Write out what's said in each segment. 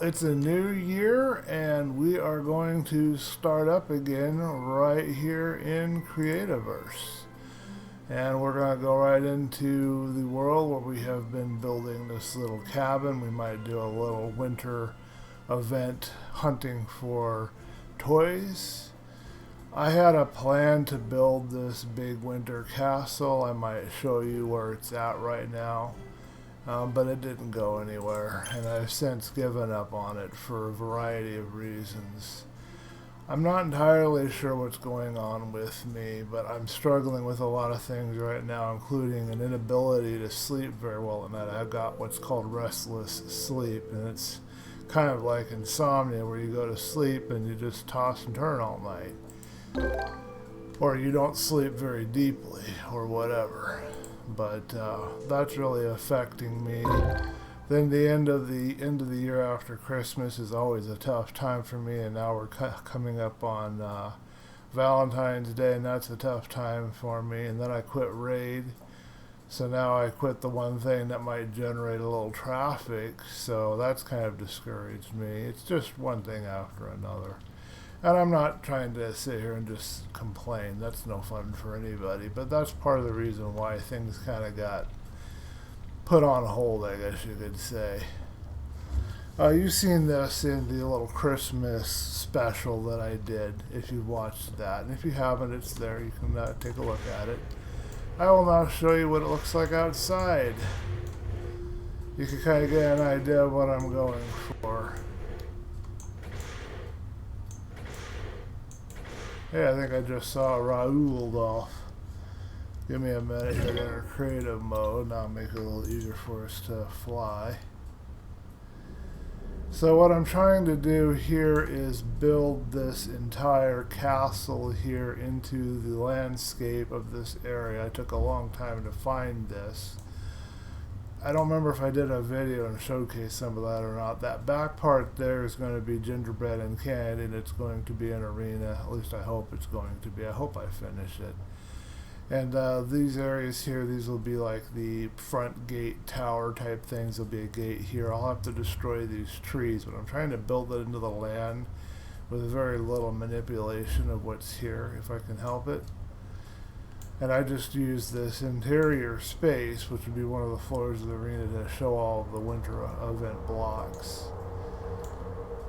it's a new year and we are going to start up again right here in Creativerse. And we're going to go right into the world where we have been building this little cabin. We might do a little winter event hunting for toys. I had a plan to build this big winter castle. I might show you where it's at right now. But it didn't go anywhere, and I've since given up on it for a variety of reasons. I'm not entirely sure what's going on with me, but I'm struggling with a lot of things right now, including an inability to sleep very well at night. I've got what's called restless sleep, and it's kind of like insomnia, where you go to sleep and you just toss and turn all night. Or you don't sleep very deeply, or whatever. But that's really affecting me. Then the end of the year after Christmas is always a tough time for me, and now we're coming up on Valentine's Day, and that's a tough time for me. And then I quit Raid, so now I quit the one thing that might generate a little traffic, so that's kind of discouraged me. It's just one thing after another. And I'm not trying to sit here and just complain. That's no fun for anybody. But that's part of the reason why things kind of got put on hold, I guess you could say. You've seen this in the little Christmas special that I did, if you've watched that. And if you haven't, it's there. You can take a look at it. I will now show you what it looks like outside. You can kind of get an idea of what I'm going for. Hey, I think I just saw Raoul off. Give me a minute here, in our creative mode. Now make it a little easier for us to fly. So what I'm trying to do here is build this entire castle here into the landscape of this area. I took a long time to find this. I don't remember if I did a video and showcase some of that or not. That back part there is going to be gingerbread and candy, and it's going to be an arena. At least I hope it's going to be. I hope I finish it. And these areas here, these will be like the front gate tower type things. There'll be a gate here. I'll have to destroy these trees, but I'm trying to build it into the land with very little manipulation of what's here, if I can help it. And I just use this interior space, which would be one of the floors of the arena, to show all of the winter event blocks.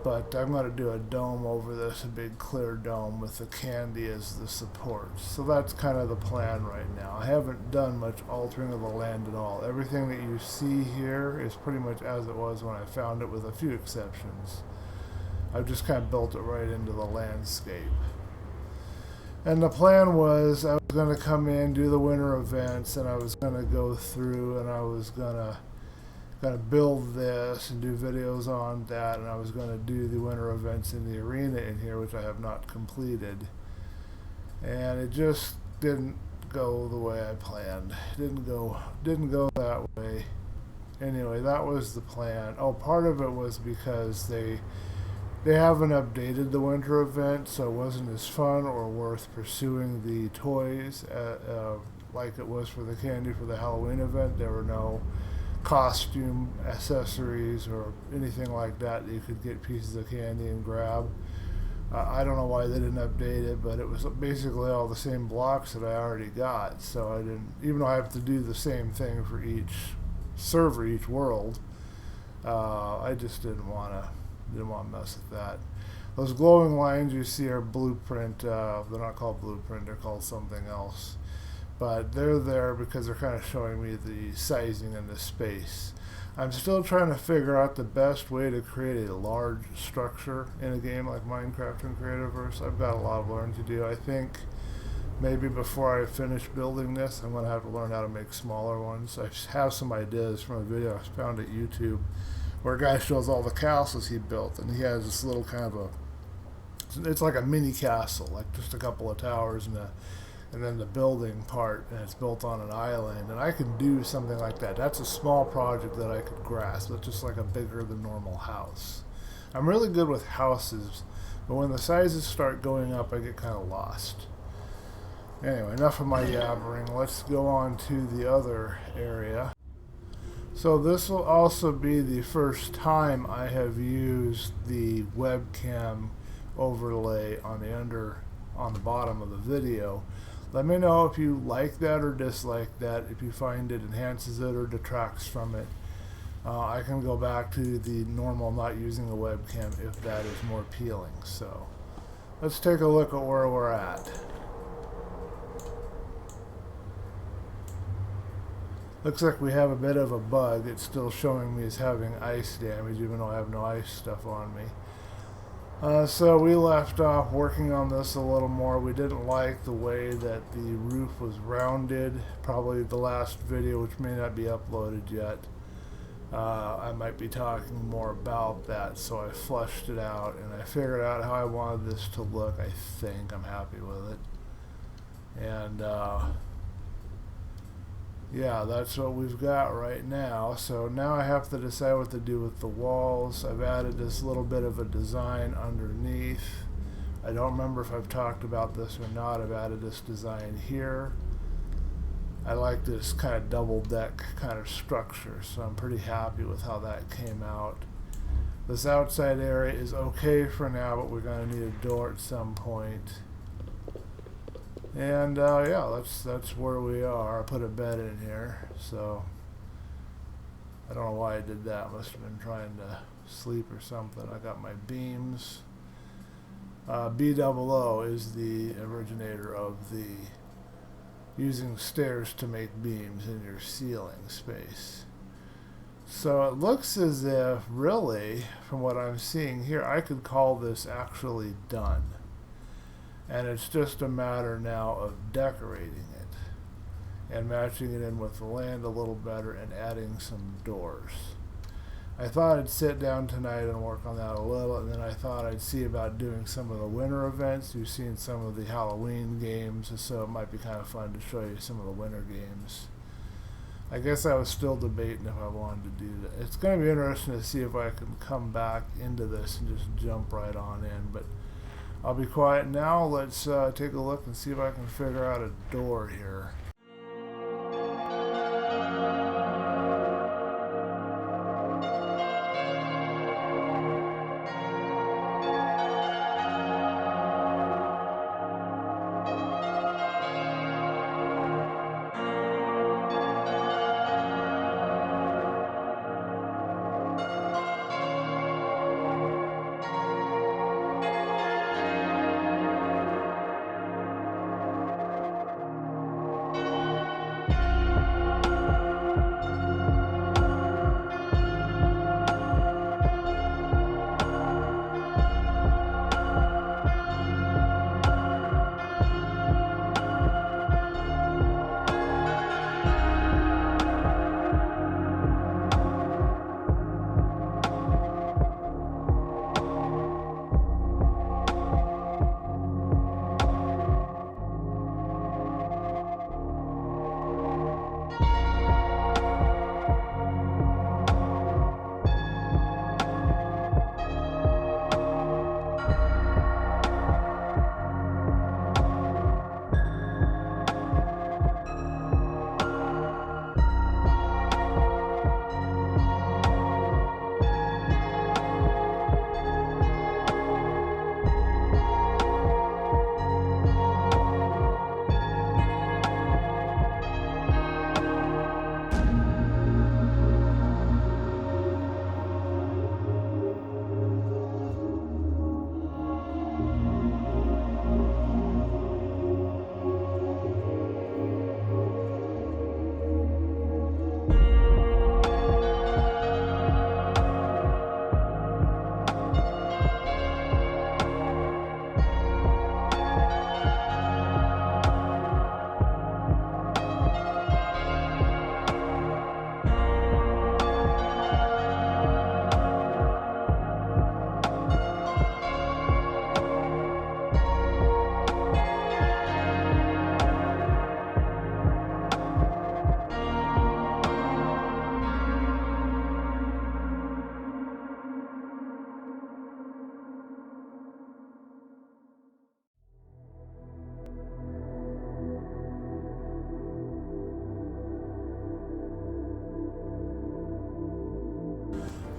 But I'm going to do a dome over this, a big clear dome with the candy as the support. So that's kind of the plan right now. I haven't done much altering of the land at all. Everything that you see here is pretty much as it was when I found it, with a few exceptions. I've just kind of built it right into the landscape. And the plan was I was going to come in, do the winter events, and I was going to go through and I was going to build this and do videos on that, and I was going to do the winter events in the arena in here, which I have not completed. And it just didn't go the way I planned. It didn't go that way. Anyway, that was the plan. Oh, part of it was because they haven't updated the winter event, so it wasn't as fun or worth pursuing the toys like it was for the candy for the Halloween event. There were no costume accessories or anything like that you could get pieces of candy and grab. I don't know why they didn't update it, but it was basically all the same blocks that I already got, so I didn't, even though I have to do the same thing for each server, each world, I just didn't want to mess with that. Those glowing lines you see are blueprint. They're not called blueprint, they're called something else. But they're there because they're kind of showing me the sizing and the space. I'm still trying to figure out the best way to create a large structure in a game like Minecraft and Creativerse. I've got a lot of learning to do. I think maybe before I finish building this, I'm going to have to learn how to make smaller ones. I have some ideas from a video I found at YouTube where a guy shows all the castles he built, and he has this little kind of it's like a mini castle, like just a couple of towers and then the building part, and it's built on an island, and I could do something like that. That's a small project that I could grasp. It's just like a bigger than normal house. I'm really good with houses, but when the sizes start going up, I get kind of lost. Anyway, enough of my yabbering. Let's go on to the other area. So this will also be the first time I have used the webcam overlay on the bottom of the video. Let me know if you like that or dislike that, if you find it enhances it or detracts from it. I can go back to the normal not using the webcam if that is more appealing. So let's take a look at where we're at. Looks like we have a bit of a bug. It's still showing me as having ice damage even though I have no ice stuff on me. So we left off working on this a little more. We didn't like the way that the roof was rounded. Probably the last video, which may not be uploaded yet, I might be talking more about that. So I fleshed it out and I figured out how I wanted this to look. I think I'm happy with it. And yeah, that's what we've got right now. So now I have to decide what to do with the walls. I've added this little bit of a design underneath. I don't remember if I've talked about this or not. I've added this design here. I like this kind of double deck kind of structure, so I'm pretty happy with how that came out. This outside area is okay for now, but we're going to need a door at some point. And yeah, that's where we are. I put a bed in here, so I don't know why I did that. Must have been trying to sleep or something. I got my beams. BOO is the originator of the using stairs to make beams in your ceiling space. So it looks as if, really, from what I'm seeing here, I could call this actually done. And it's just a matter now of decorating it and matching it in with the land a little better and adding some doors. I thought I'd sit down tonight and work on that a little, and then I thought I'd see about doing some of the winter events. You've seen some of the Halloween games, so it might be kind of fun to show you some of the winter games. I guess I was still debating if I wanted to do that. It's going to be interesting to see if I can come back into this and just jump right on in, but I'll be quiet now. Let's take a look and see if I can figure out a door here.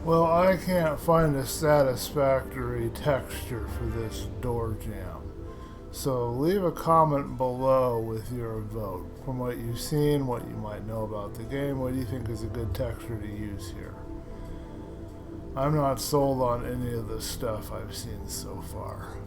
Well, I can't find a satisfactory texture for this door jamb. So leave a comment below with your vote. From what you've seen, what you might know about the game, what do you think is a good texture to use here? I'm not sold on any of the stuff I've seen so far.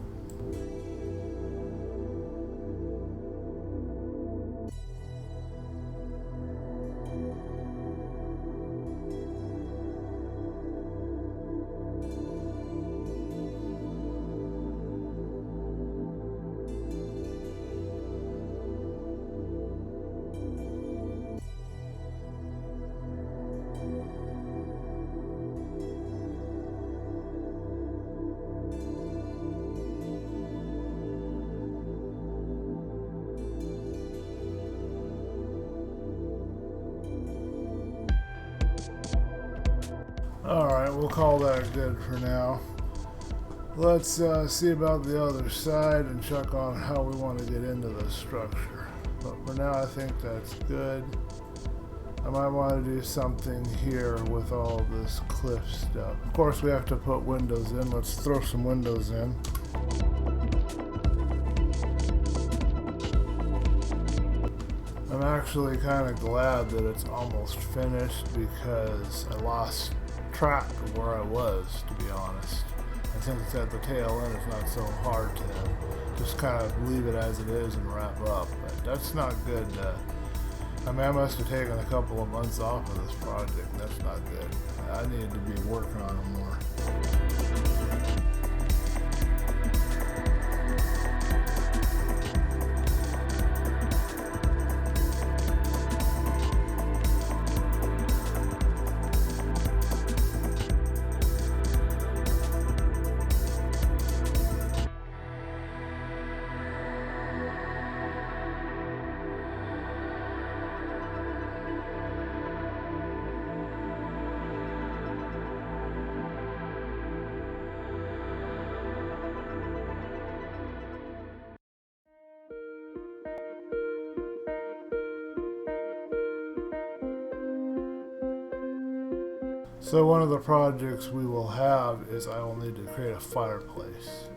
Alright, we'll call that good for now. Let's see about the other side and check on how we want to get into the structure. But for now, I think that's good. I might want to do something here with all this cliff stuff. Of course, we have to put windows in. Let's throw some windows in. I'm actually kind of glad that it's almost finished because I lost track of where I was, to be honest. And since it's at the tail end, it's not so hard to just kind of leave it as it is and wrap up. But that's not good. I mean, I must have taken a couple of months off of this project. That's not good. I needed to be working on it more. So one of the projects we will have is I will need to create a fireplace.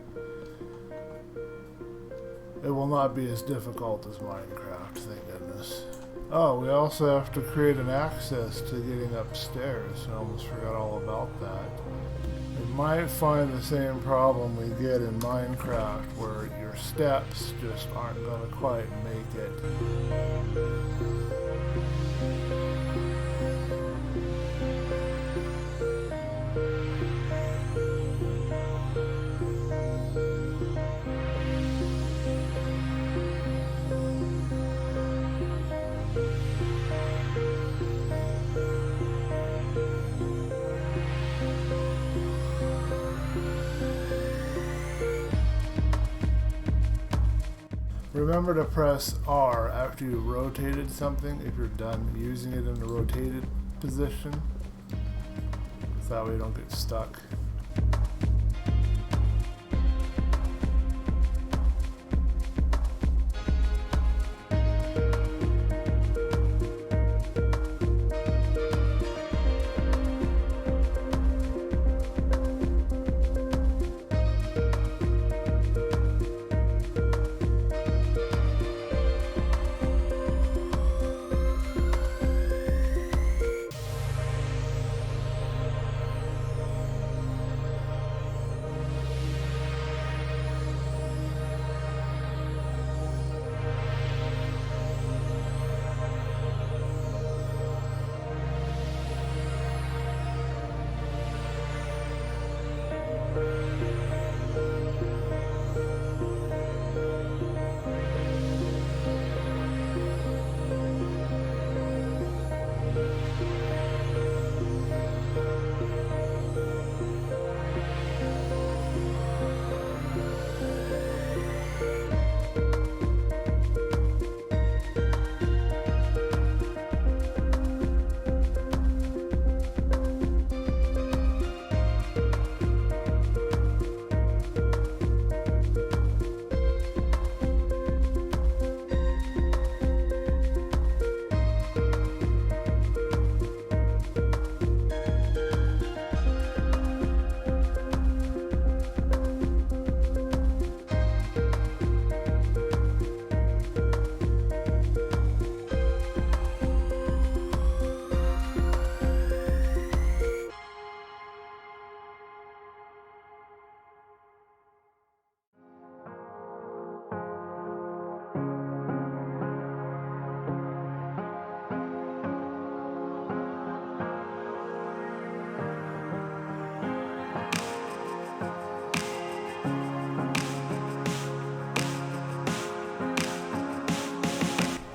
It will not be as difficult as Minecraft, thank goodness. Oh, we also have to create an access to getting upstairs. I almost forgot all about that. We might find the same problem we get in Minecraft where your steps just aren't going to quite make it. Remember to press R after you rotated something if you're done using it in the rotated position. So that way you don't get stuck.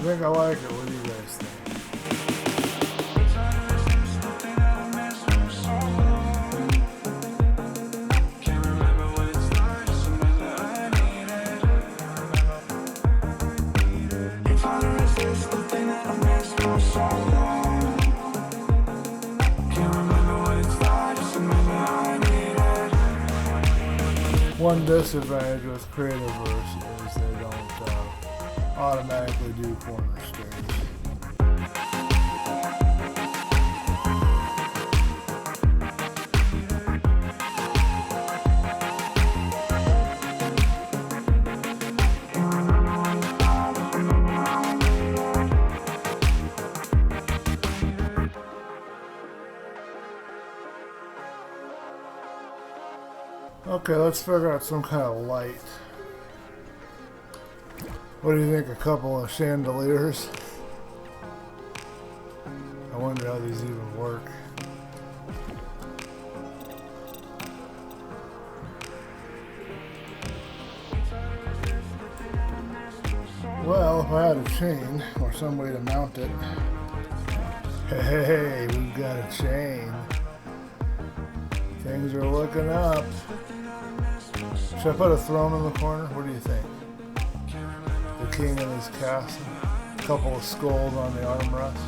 think I like it. What do you guys think? One disadvantage with Creativerse is they don't automatically do corner stairs. Okay, let's figure out some kind of light. What do you think? A couple of chandeliers? I wonder how these even work. Well, if I had a chain or some way to mount it. Hey, we've got a chain. Things are looking up. Should I put a throne in the corner? What do you think? The king in his castle. A couple of skulls on the armrests.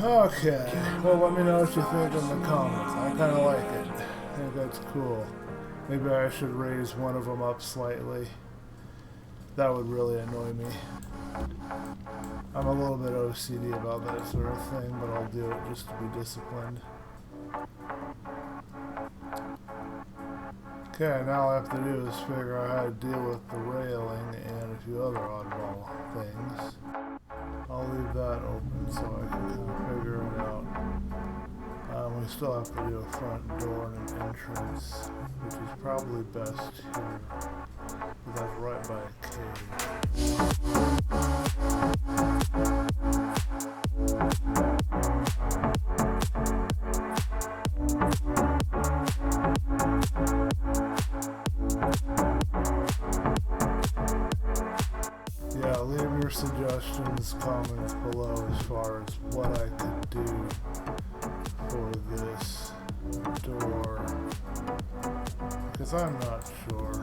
Okay, well let me know what you think in the comments. I kind of like it. I think that's cool. Maybe I should raise one of them up slightly. That would really annoy me. I'm a little bit OCD about that sort of thing, but I'll do it just to be disciplined. Okay, now all I have to do is figure out how to deal with the railing and a few other oddball things. I'll leave that open so I can kind of figure it out. We still have to do a front door and an entrance, which is probably best here, because that's right by a cave. Suggestions, comments below as far as what I could do for this door, because I'm not sure.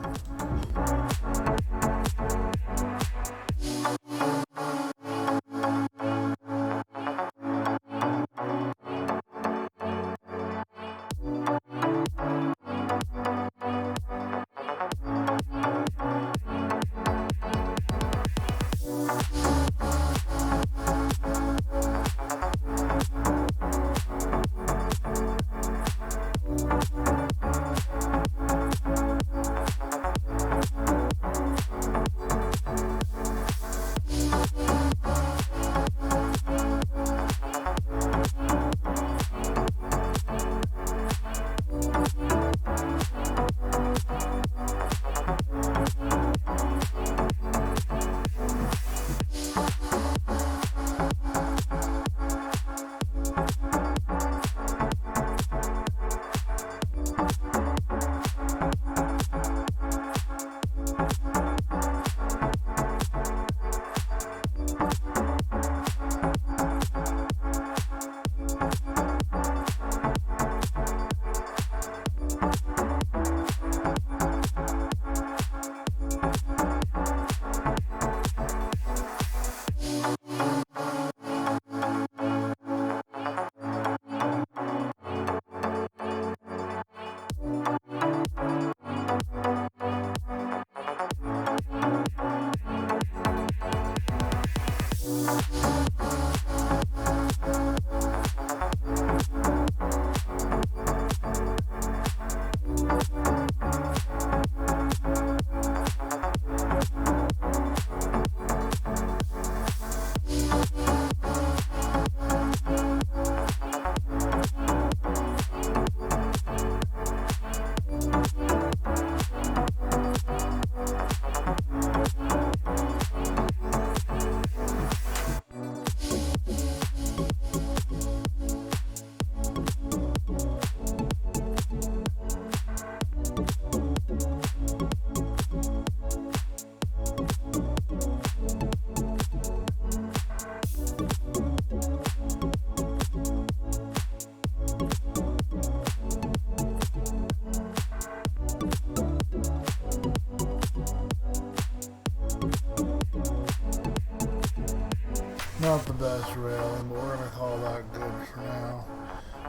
not the best railing, but we're going to call that good for now.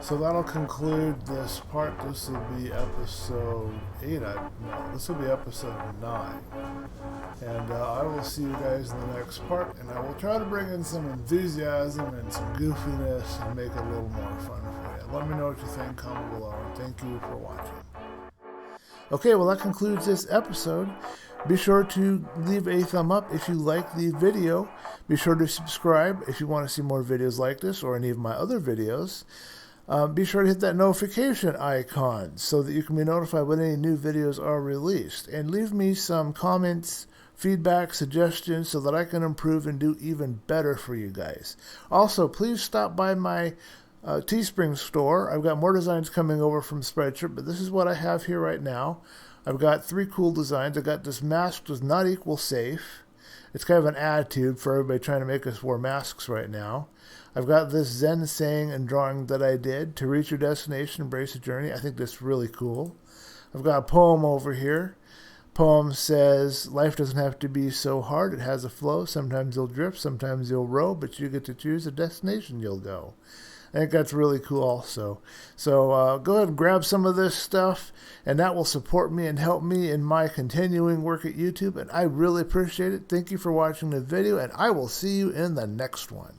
So that'll conclude this part. This will be episode 8. This will be episode 9. And I will see you guys in the next part. And I will try to bring in some enthusiasm and some goofiness and make it a little more fun for you. Let me know what you think. Comment below. And thank you for watching. Okay, well that concludes this episode. Be sure to leave a thumb up if you like the video. Be sure to subscribe if you want to see more videos like this or any of my other videos. Be sure to hit that notification icon so that you can be notified when any new videos are released. And leave me some comments, feedback, suggestions so that I can improve and do even better for you guys. Also, please stop by my Teespring store. I've got more designs coming over from Spreadshirt, but this is what I have here right now. I've got 3 cool designs. I got this mask does not equal safe. It's kind of an attitude for everybody trying to make us wear masks right now. I've got this Zen saying and drawing that I did, to reach your destination, embrace the journey. I think that's really cool. I've got a poem over here. Poem says, life doesn't have to be so hard. It has a flow. Sometimes you'll drift, sometimes you'll row, but you get to choose the destination you'll go. I think that's really cool also. So go ahead and grab some of this stuff, and that will support me and help me in my continuing work at YouTube, and I really appreciate it. Thank you for watching the video, and I will see you in the next one.